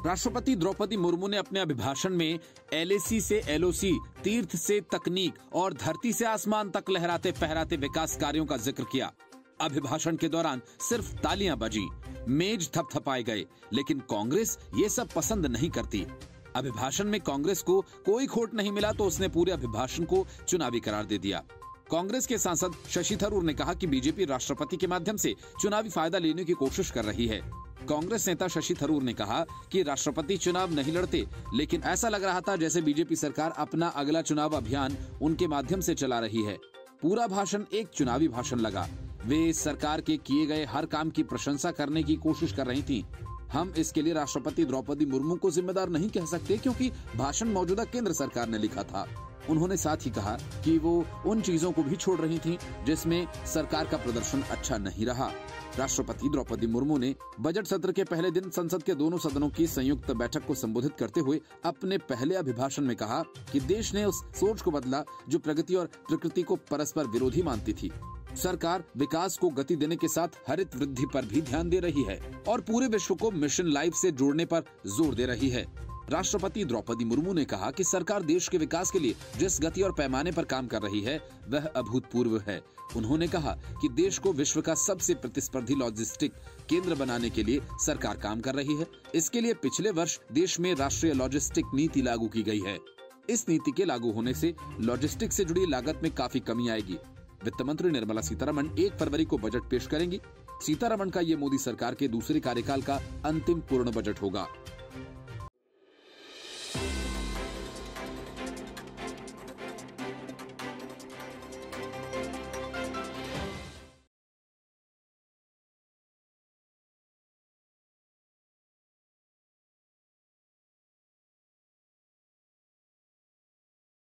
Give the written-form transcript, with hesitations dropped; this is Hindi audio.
राष्ट्रपति द्रौपदी मुर्मू ने अपने अभिभाषण में LAC से LOC, तीर्थ से तकनीक और धरती से आसमान तक लहराते फहराते विकास कार्यों का जिक्र किया। अभिभाषण के दौरान सिर्फ तालियां बजी, मेज थपथपाए गए, लेकिन कांग्रेस ये सब पसंद नहीं करती। अभिभाषण में कांग्रेस को कोई खोट नहीं मिला तो उसने पूरे अभिभाषण को चुनावी करार दे दिया। कांग्रेस के सांसद शशि थरूर ने कहा कि बीजेपी राष्ट्रपति के माध्यम से चुनावी फायदा लेने की कोशिश कर रही है। कांग्रेस नेता शशि थरूर ने कहा कि राष्ट्रपति चुनाव नहीं लड़ते, लेकिन ऐसा लग रहा था जैसे बीजेपी सरकार अपना अगला चुनाव अभियान उनके माध्यम से चला रही है। पूरा भाषण एक चुनावी भाषण लगा। वे सरकार के किए गए हर काम की प्रशंसा करने की कोशिश कर रही थीं। हम इसके लिए राष्ट्रपति द्रौपदी मुर्मू को जिम्मेदार नहीं कह सकते, क्योंकि भाषण मौजूदा केंद्र सरकार ने लिखा था। उन्होंने साथ ही कहा कि वो उन चीजों को भी छोड़ रही थीं जिसमें सरकार का प्रदर्शन अच्छा नहीं रहा। राष्ट्रपति द्रौपदी मुर्मू ने बजट सत्र के पहले दिन संसद के दोनों सदनों की संयुक्त बैठक को संबोधित करते हुए अपने पहले अभिभाषण में कहा कि देश ने उस सोच को बदला जो प्रगति और प्रकृति को परस्पर विरोधी मानती थी। सरकार विकास को गति देने के साथ हरित वृद्धि पर भी ध्यान दे रही है और पूरे विश्व को मिशन लाइफ से जोड़ने पर जोर दे रही है। राष्ट्रपति द्रौपदी मुर्मू ने कहा कि सरकार देश के विकास के लिए जिस गति और पैमाने पर काम कर रही है वह अभूतपूर्व है। उन्होंने कहा कि देश को विश्व का सबसे प्रतिस्पर्धी लॉजिस्टिक केंद्र बनाने के लिए सरकार काम कर रही है। इसके लिए पिछले वर्ष देश में राष्ट्रीय लॉजिस्टिक नीति लागू की गई है। इस नीति के लागू होने से लॉजिस्टिक से जुड़ी लागत में काफी कमी आएगी। वित्त मंत्री निर्मला सीतारमण 1 फरवरी को बजट पेश करेंगी। सीतारमण का ये मोदी सरकार के दूसरे कार्यकाल का अंतिम पूर्ण बजट होगा।